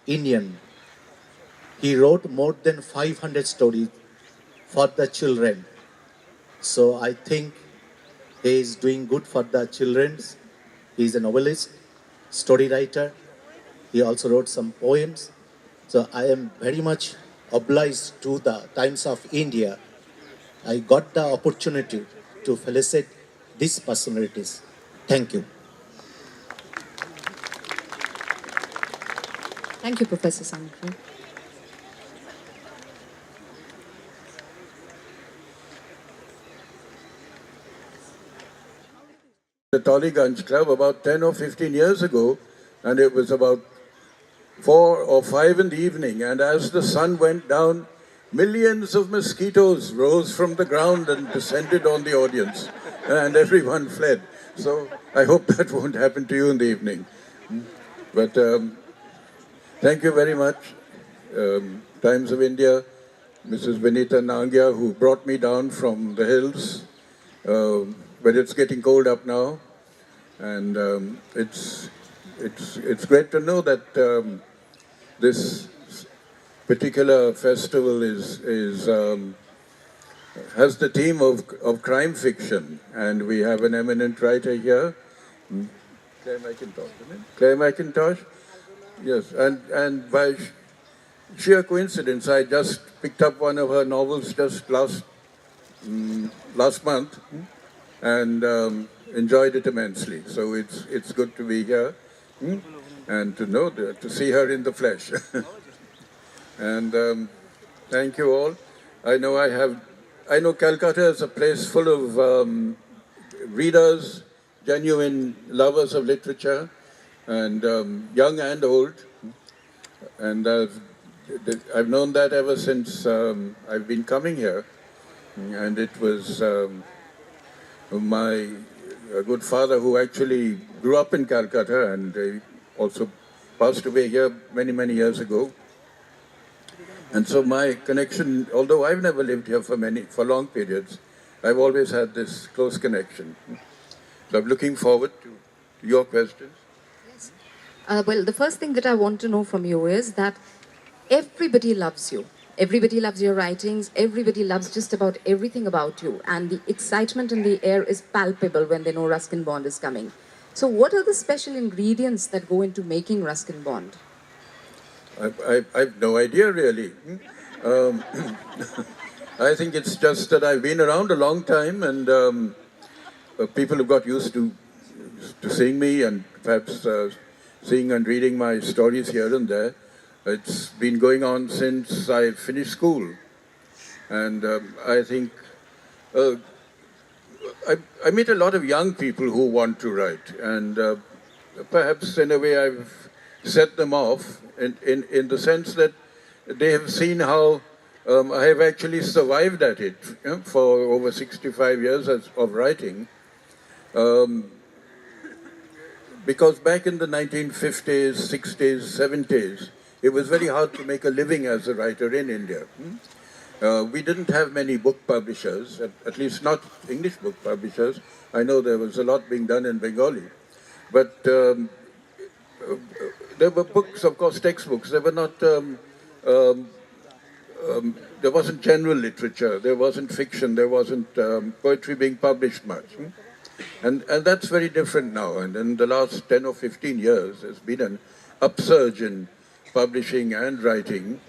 Indian. He wrote more than 500 stories for the children. So I think he is doing good for the children. He is a novelist, story writer. He also wrote some poems. So I am very much obliged to the Times of India. I got the opportunity to felicitate these personalities. Thank you. Thank you, Professor Sankar. The Tollygunge Club about 10 or 15 years ago, and it was about 4 or 5 in the evening, and as the sun went down, millions of mosquitoes rose from the ground and descended on the audience, and everyone fled. So I hope that won't happen to you in the evening. But thank you very much, Times of India, Mrs. Vinita Nangia, who brought me down from the hills. But it's getting cold up now, and it's great to know that this particular festival has the theme of crime fiction, and we have an eminent writer here, Claire McIntosh, isn't it? Claire McIntosh, yes, and by sheer coincidence, I just picked up one of her novels just last month, and enjoyed it immensely. So it's good to be here and to see her in the flesh. And thank you all. I know Calcutta is a place full of readers, genuine lovers of literature, and young and old. And I've known that ever since I've been coming here. And it was my good father, who actually grew up in Calcutta and also passed away here many, many years ago. And so my connection, although I've never lived here for long periods, I've always had this close connection. So I'm looking forward to your questions. Yes. Well, the first thing that I want to know from you is that everybody loves you. Everybody loves your writings. Everybody loves just about everything about you. And the excitement in the air is palpable when they know Ruskin Bond is coming. So what are the special ingredients that go into making Ruskin Bond? I've no idea, really. I think it's just that I've been around a long time, and people have got used to seeing me and perhaps seeing and reading my stories here and there. It's been going on since I finished school. And I think I meet a lot of young people who want to write. And perhaps in a way I've set them off in the sense that they have seen how I have actually survived at it for over 65 years of writing. Because back in the 1950s, 60s, 70s, it was very hard to make a living as a writer in India. We didn't have many book publishers, at least not English book publishers. I know there was a lot being done in Bengali. But there were books, of course, textbooks. There were not, there wasn't general literature, there wasn't fiction, there wasn't poetry being published much. And that's very different now. And in the last 10 or 15 years, there's been an upsurge in publishing and writing.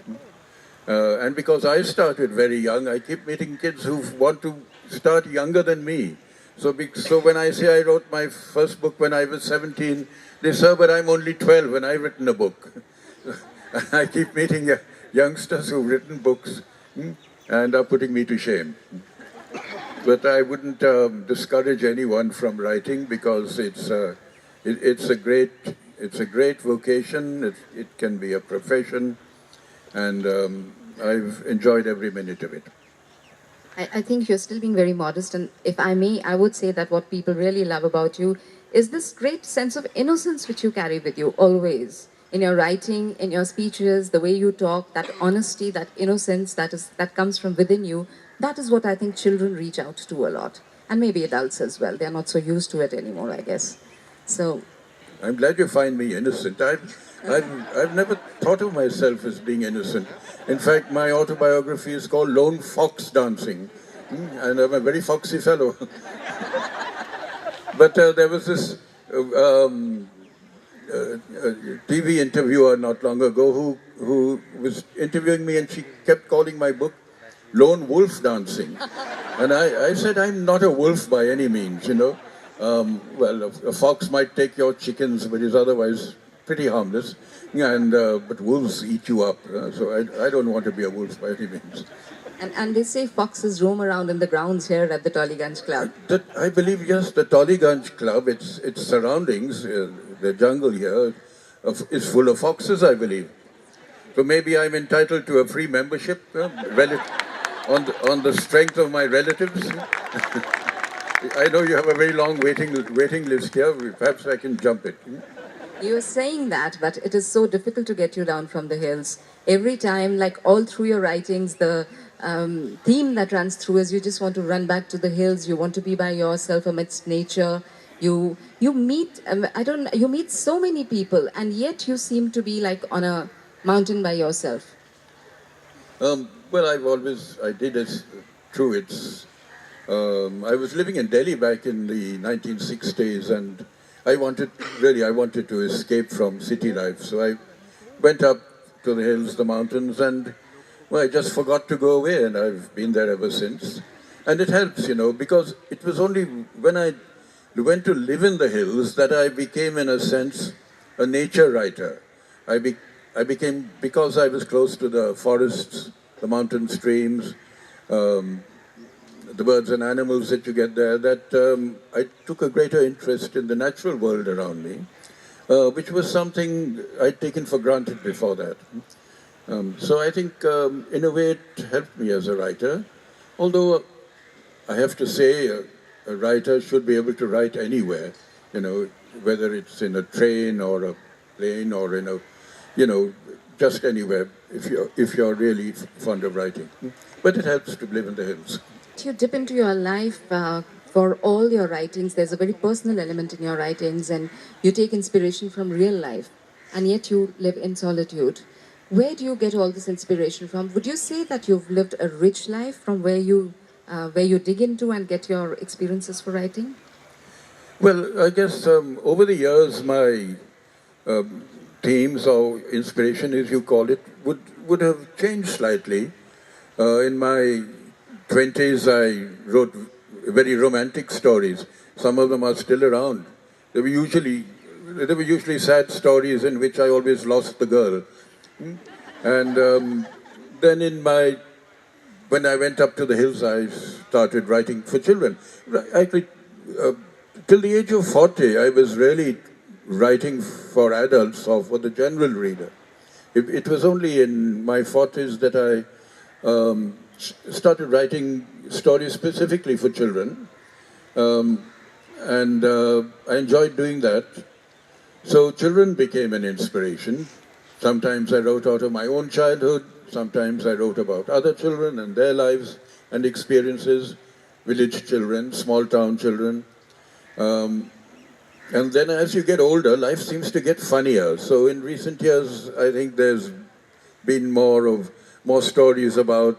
And because I started very young, I keep meeting kids who want to start younger than me. So when I say I wrote my first book when I was 17, they say, but I'm only 12 and I've written a book. And I keep meeting youngsters who've written books and are putting me to shame. But I wouldn't discourage anyone from writing, because it's a great vocation. It can be a profession, and I've enjoyed every minute of it. I think you're still being very modest, and if I may, I would say that what people really love about you is this great sense of innocence which you carry with you always. In your writing, in your speeches, the way you talk, that honesty, that innocence that comes from within you, that is what I think children reach out to a lot. And maybe adults as well. They're not so used to it anymore, I guess. So I'm glad you find me innocent. I've never thought of myself as being innocent. In fact, my autobiography is called Lone Fox Dancing, and I'm a very foxy fellow. But there was this TV interviewer not long ago who was interviewing me, and she kept calling my book Lone Wolf Dancing. And I said, I'm not a wolf by any means, you know. Well, a fox might take your chickens, but is otherwise pretty harmless. And but wolves eat you up. So I don't want to be a wolf by any means. And they say foxes roam around in the grounds here at the Tollygunge Club. I believe, yes, the Tollygunge Club, its surroundings, the jungle here, is full of foxes, I believe. So maybe I'm entitled to a free membership on the strength of my relatives. I know you have a very long waiting list here. Perhaps I can jump it. You're saying that, but it is so difficult to get you down from the hills. Every time, like all through your writings, the theme that runs through is you just want to run back to the hills. You want to be by yourself amidst nature. You meet you meet so many people, and yet you seem to be like on a mountain by yourself. Well, I did it through its. I was living in Delhi back in the 1960s, and I wanted to escape from city life. So I went up to the hills, the mountains, and well, I just forgot to go away, and I've been there ever since. And it helps, you know, because it was only when I went to live in the hills that I became, in a sense, a nature writer. I became, because I was close to the forests, the mountain streams, the birds and animals that you get there, that I took a greater interest in the natural world around me, which was something I'd taken for granted before that. So I think, in a way, it helped me as a writer, although I have to say a writer should be able to write anywhere, you know, whether it's in a train or a plane or in a, you know, just anywhere, if you're really fond of writing. But it helps to live in the hills. You dip into your life for all your writings. There's a very personal element in your writings, and you take inspiration from real life, and yet you live in solitude. Where do you get all this inspiration from? Would you say that you've lived a rich life from where you dig into and get your experiences for writing? Well, I guess over the years, my themes or inspiration, as you call it, would have changed slightly. In my 20s, I wrote very romantic stories. Some of them are still around. They were usually sad stories in which I always lost the girl. And then when I went up to the hills, I started writing for children. Actually, till the age of 40, I was really writing for adults or for the general reader. It was only in my 40s that I started writing stories specifically for children. And I enjoyed doing that. So children became an inspiration. Sometimes I wrote out of my own childhood. Sometimes I wrote about other children and their lives and experiences, village children, small town children. And then as you get older, life seems to get funnier. So in recent years, I think there's been more stories about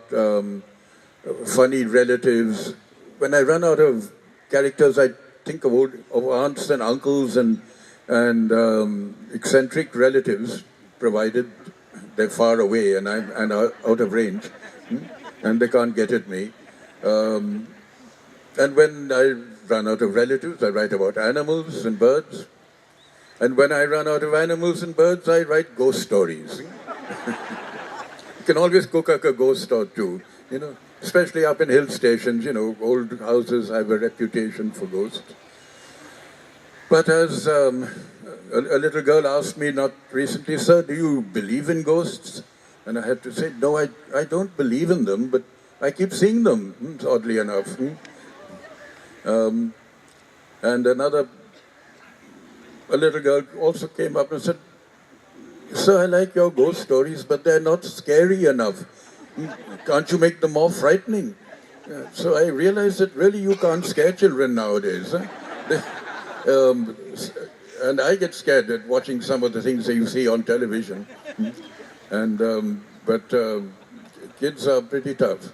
funny relatives. When I run out of characters, I think of aunts and uncles and eccentric relatives, provided they're far away and I'm out of range, and they can't get at me. And when I run out of relatives, I write about animals and birds. And when I run out of animals and birds, I write ghost stories. You can always cook up a ghost or two, you know, especially up in hill stations, you know, old houses have a reputation for ghosts. But as a little girl asked me not recently, "Sir, do you believe in ghosts?" And I had to say, "No, I don't believe in them, but I keep seeing them, oddly enough." And a little girl also came up and said, "Sir, I like your ghost stories, but they're not scary enough. Can't you make them more frightening?" So I realized that really you can't scare children nowadays. Huh? and I get scared at watching some of the things that you see on television. And but kids are pretty tough.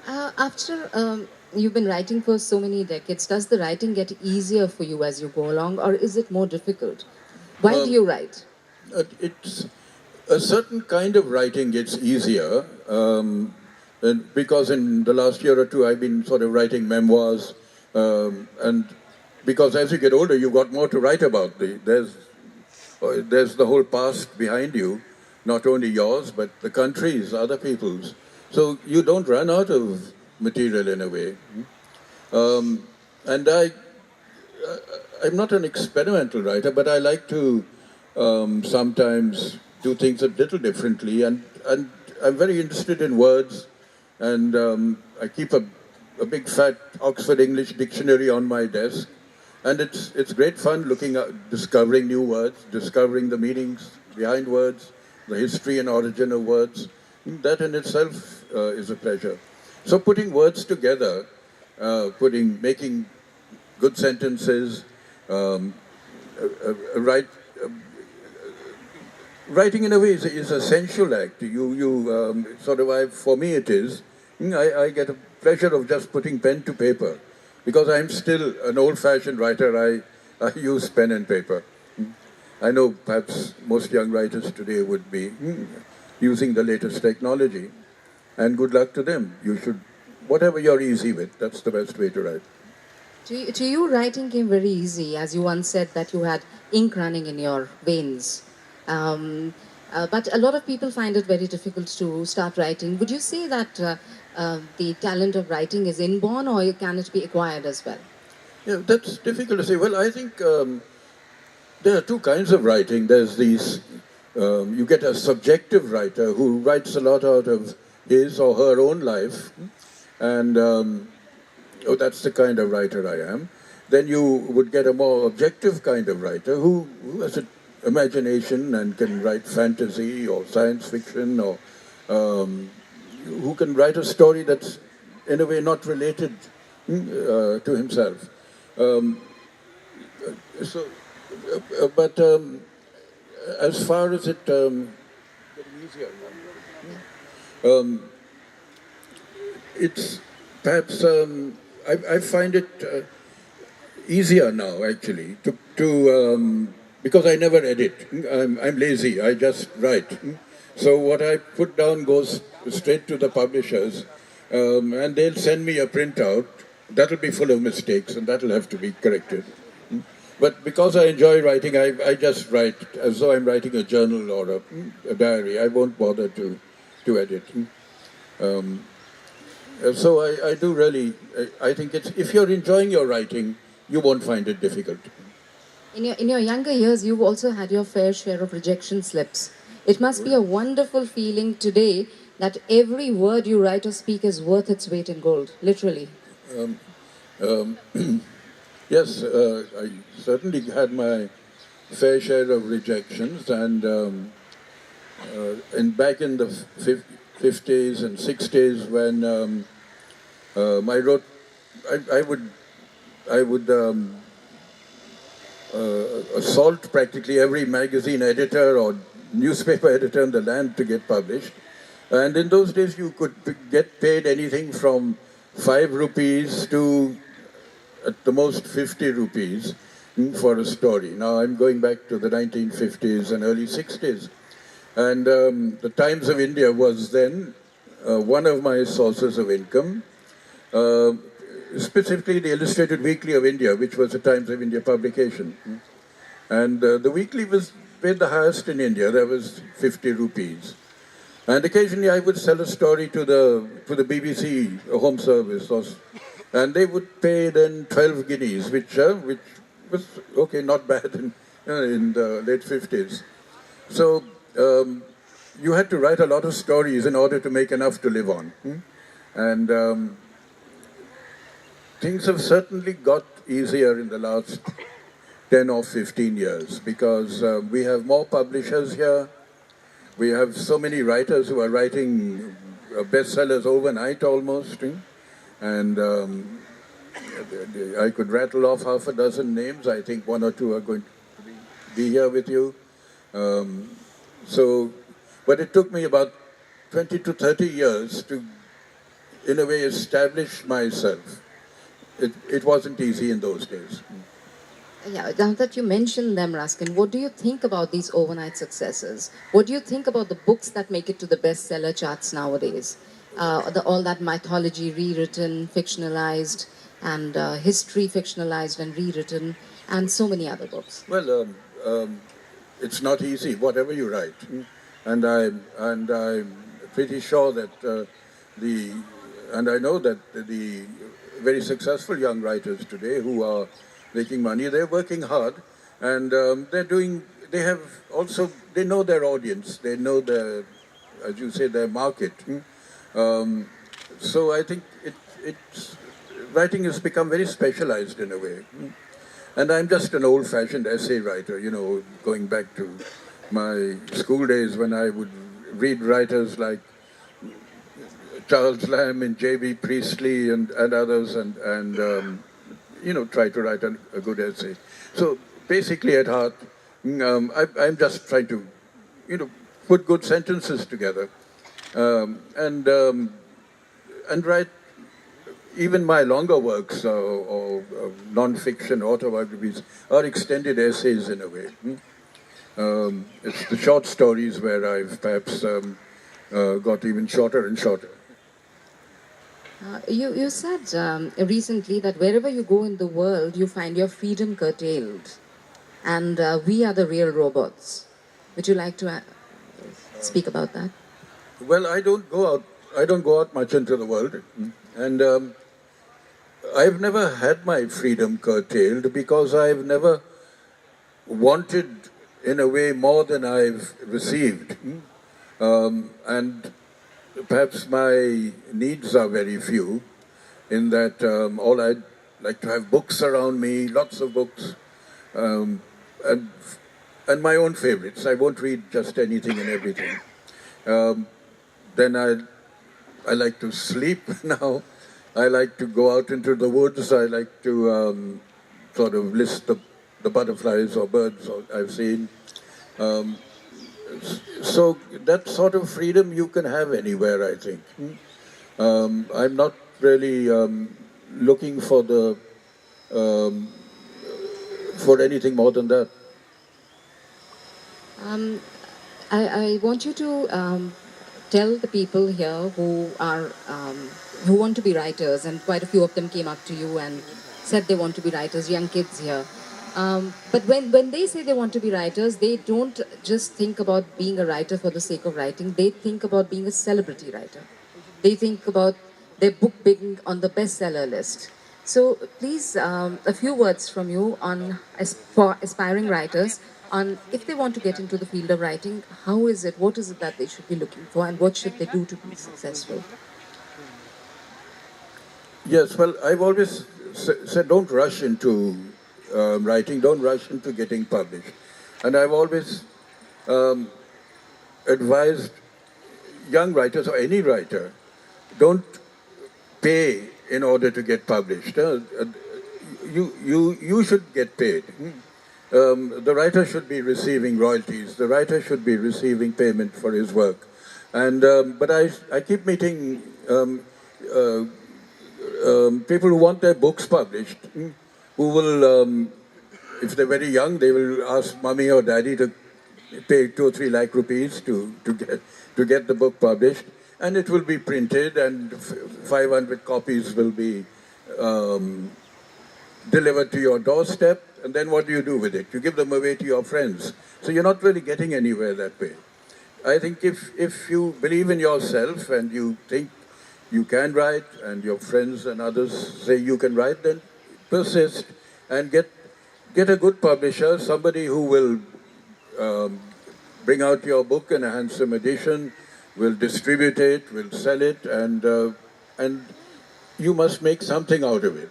After you've been writing for so many decades, does the writing get easier for you as you go along, or is it more difficult? Why do Um, you write? it's a certain kind of writing gets easier, and because in the last year or two I've been sort of writing memoirs, and because as you get older you've got more to write about. There's the whole past behind you, not only yours but the country's, other people's. So you don't run out of material in a way. And I'm not an experimental writer, but I like to sometimes do things a little differently. And I'm very interested in words, and I keep a big fat Oxford English dictionary on my desk. And it's great fun looking at discovering new words, discovering the meanings behind words, the history and origin of words. That in itself is a pleasure. So putting words together, making good sentences, um, write, writing in a way is a sensual act. Sort of, for me it is. I get a pleasure of just putting pen to paper, because I'm still an old-fashioned writer. I use pen and paper. I know perhaps most young writers today would be using the latest technology, and good luck to them. You should, whatever you're easy with, that's the best way to write. To you, writing came very easy, as you once said that you had ink running in your veins. But a lot of people find it very difficult to start writing. Would you say that the talent of writing is inborn, or can it be acquired as well? Yeah, that's difficult to say. Well, I think there are two kinds of writing. There's you get a subjective writer who writes a lot out of his or her own life, and oh, that's the kind of writer I am. Then you would get a more objective kind of writer who has an imagination and can write fantasy or science fiction, or who can write a story that's in a way not related to himself. Um, so, but as far as it getting easier, um, it's perhaps I find it easier now actually to because I never edit. I'm lazy. I just write. So what I put down goes straight to the publishers, and they'll send me a printout that'll be full of mistakes, and that'll have to be corrected. But because I enjoy writing, I just write as though I'm writing a journal or a diary. I won't bother to edit. Um, so I do really, I think if you're enjoying your writing, you won't find it difficult. In your younger years, you've also had your fair share of rejection slips. It must be a wonderful feeling today that every word you write or speak is worth its weight in gold, literally. Um, um, yes, I certainly had my fair share of rejections, and back in the 50s and 60s when I wrote, I would assault practically every magazine editor or newspaper editor in the land to get published. And in those days, you could get paid anything from 5 rupees to at the most 50 rupees for a story. Now I'm going back to the 1950s and early 60s. And the Times of India was then one of my sources of income. Uh, Specifically the Illustrated Weekly of India, which was a Times of India publication. And the weekly was paid the highest in India. That was 50 rupees. And occasionally I would sell a story to the BBC Home Service, and they would pay then 12 guineas, which was okay, not bad in the late 50s. So you had to write a lot of stories in order to make enough to live on. And things have certainly got easier in the last 10 or 15 years, because we have more publishers here. We have so many writers who are writing bestsellers overnight almost. And I could rattle off half a dozen names. I think one or two are going to be here with you. Um, so, but it took me about 20 to 30 years to, in a way, establish myself. It wasn't easy in those days. Yeah, now that you mentioned them, Ruskin, what do you think about these overnight successes? What do you think about the books that make it to the bestseller charts nowadays? All that mythology rewritten, fictionalized, and history fictionalized and rewritten, and so many other books. Well, it's not easy, whatever you write, and I'm pretty sure that and I know that the very successful young writers today who are making money, they're working hard, and they have also, they know their audience, they know their, as you say, their market. So I think it's writing has become very specialized in a way. And I'm just an old-fashioned essay writer, going back to my school days when I would read writers like Charles Lamb and J.B. Priestley and others, and try to write a good essay. So basically, at heart, I'm just trying to, put good sentences together, and write. Even my longer works or non-fiction autobiographies are extended essays in a way. It's the short stories where I've perhaps got even shorter and shorter. You said recently that wherever you go in the world, you find your freedom curtailed, and we are the real robots. Would you like to speak about that? Well, I don't go out. I don't go out much into the world, and I've never had my freedom curtailed because I've never wanted, in a way, more than I've received. And perhaps my needs are very few, in that all I'd like to have books around me, lots of books, um, and, and my own favorites. I won't read just anything and everything. Then I like to sleep now. I like to go out into the woods. I like to sort of list the butterflies or birds I've seen. Um, so that sort of freedom you can have anywhere, I think. I'm not really looking for um, for anything more than that. I want you to tell the people here who want to be writers, and quite a few of them came up to you and said they want to be writers, young kids here. But when they say they want to be writers, they don't just think about being a writer for the sake of writing. They think about being a celebrity writer. They think about their book being on the bestseller list. So please, a few words from you for aspiring writers on if they want to get into the field of writing, what is it that they should be looking for, and what should they do to be successful? Yes, well, I've always said don't rush into writing, don't rush into getting published. And I've always advised young writers or any writer, don't pay in order to get published. You should get paid. The writer should be receiving royalties. The writer should be receiving payment for his work. And but I keep meeting people who want their books published, who will, if they're very young, they will ask mommy or daddy to pay 2 or 3 lakh rupees to get the book published, and it will be printed, and 500 copies will be delivered to your doorstep. And then what do you do with it? You give them away to your friends. So you're not really getting anywhere that way. I think if you believe in yourself and you think you can write, and your friends and others say you can write, then persist and get a good publisher, somebody who will bring out your book in a handsome edition, will distribute it, will sell it, and you must make something out of it.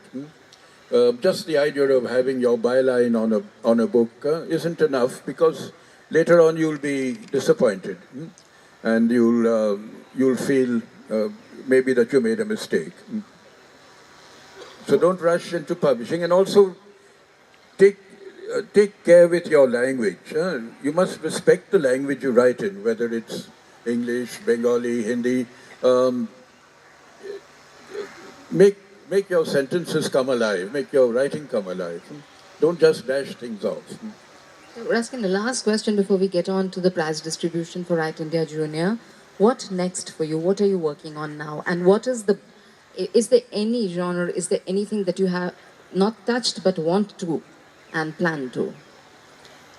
Just the idea of having your byline on a book isn't enough, because later on you'll be disappointed, and you'll feel maybe that you made a mistake. So don't rush into publishing, and also take take care with your language. You must respect the language you write in, whether it's English, Bengali, Hindi. Um, make make your sentences come alive. Make your writing come alive. Don't just dash things off. Ruskin, the last question before we get on to the prize distribution for Right India Junior. What next for you? What are you working on now? And what is the, is there any genre, is there anything that you have not touched but want to and plan to?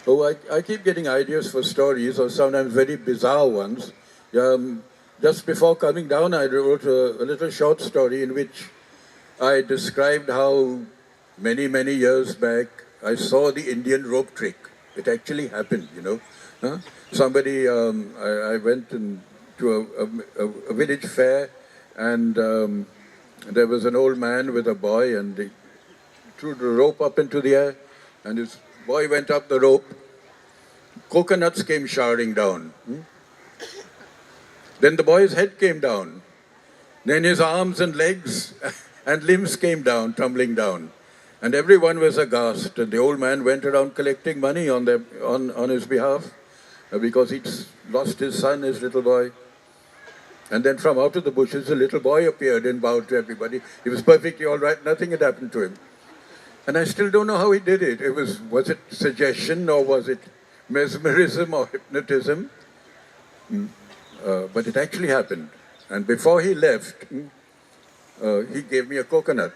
Oh, I keep getting ideas for stories, or sometimes very bizarre ones. Just before coming down, I wrote a little short story in which I described how many years back I saw the Indian rope trick. It actually happened, you know. Somebody, I went to a village fair, and there was an old man with a boy, and they threw the rope up into the air, and his boy went up the rope. Coconuts came showering down. Then the boy's head came down. Then his arms and legs and limbs came down, tumbling down. And everyone was aghast. And the old man went around collecting money on his behalf because he'd lost his son, his little boy. And then from out of the bushes, a little boy appeared and bowed to everybody. He was perfectly all right. Nothing had happened to him. And I still don't know how he did it. Was it suggestion, or was it mesmerism or hypnotism? But it actually happened. And before he left, he gave me a coconut.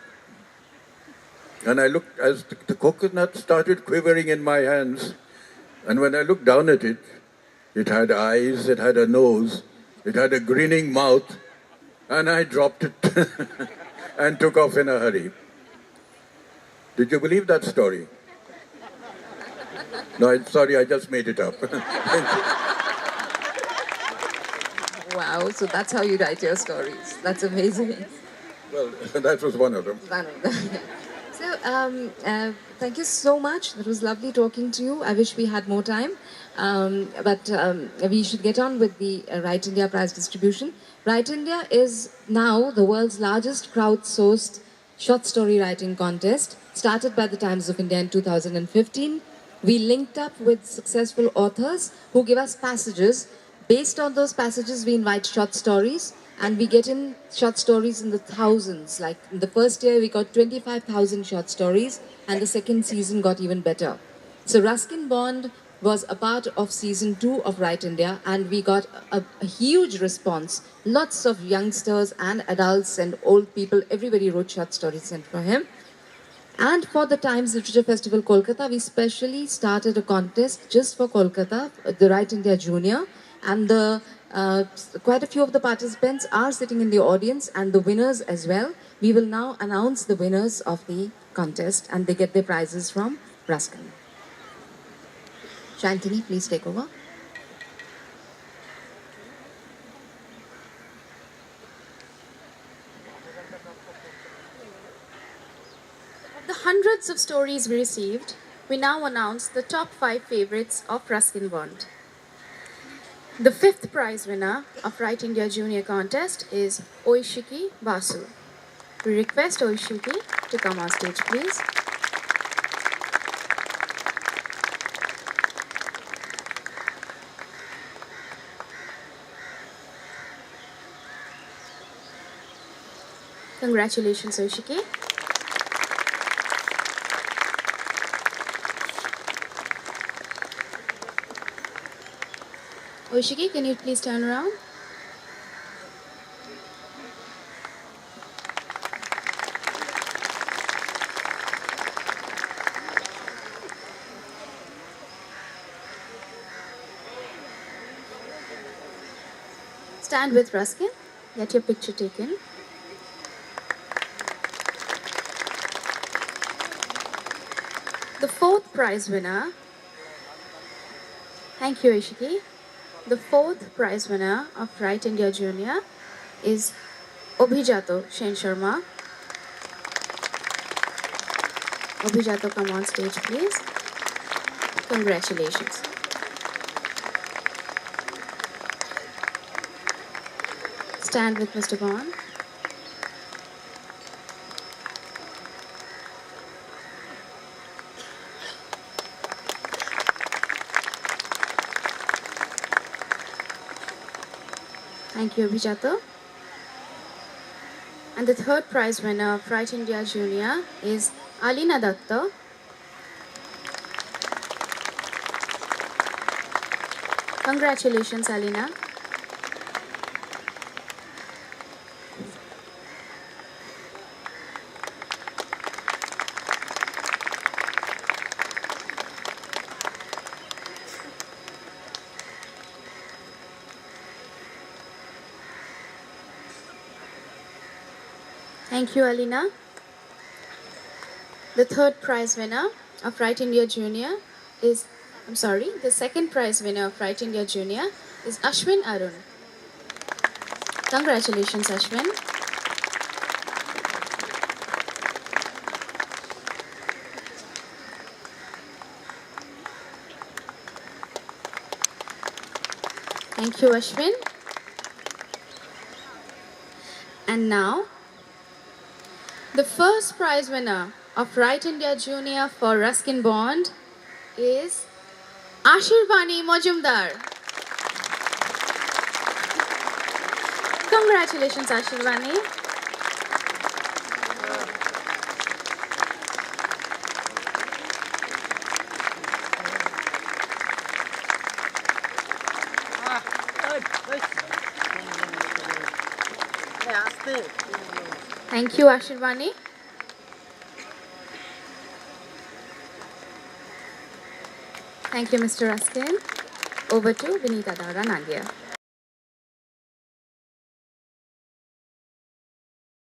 And I looked, as the coconut started quivering in my hands, and when I looked down at it, it had eyes, it had a nose, it had a grinning mouth, and I dropped it and took off in a hurry. Did you believe that story? No, sorry, I just made it up. Wow, so that's how you write your stories. That's amazing. Well, that was one of them. So, thank you so much. It was lovely talking to you. I wish we had more time. But we should get on with the Right India prize distribution. Right India is now the world's largest crowdsourced short story writing contest, started by the Times of India in 2015. We linked up with successful authors who give us passages. Based on those passages, we invite short stories, and we get in short stories in the thousands. Like in the first year, we got 25,000 short stories, and the second season got even better. So Ruskin Bond was a part of season 2 of Right India, and we got a huge response. Lots of youngsters and adults and old people, everybody wrote short stories sent for him. And for the Times Literature Festival Kolkata, we specially started a contest just for Kolkata, the Right India Junior. And quite a few of the participants are sitting in the audience, and the winners as well. We will now announce the winners of the contest, and they get their prizes from Ruskin. Shantini, please take over. Of the hundreds of stories we received, we now announce the top 5 favorites of Ruskin Bond. The 5th prize winner of Right India Junior Contest is Oishiki Basu. We request Oishiki to come on stage, please. Congratulations, Oishiki. Oishiki, can you please turn around? Stand with Ruskin. Get your picture taken. The 4th prize winner. Thank you, Oishiki. The 4th prize winner of Right India Junior is Obhijato Shen Sharma. Obhijato, come on stage, please. Congratulations. Stand with Mr. Bond. Thank you, Abhijata. And the third prize winner of Right India Junior is Alina Datta. Congratulations, Alina. Thank you, Alina. The third prize winner of Right India Junior is, the second prize winner of Right India Junior is Ashwin Arun. Congratulations, Ashwin. Thank you, Ashwin. And now, the first prize winner of Right India Junior for Ruskin Bond is Ashirvani Mojumdar. Congratulations, Ashirvani. Thank you, Ashirvani. Thank you, Mr. Ruskin. Over to Vinita Dawra Nangia.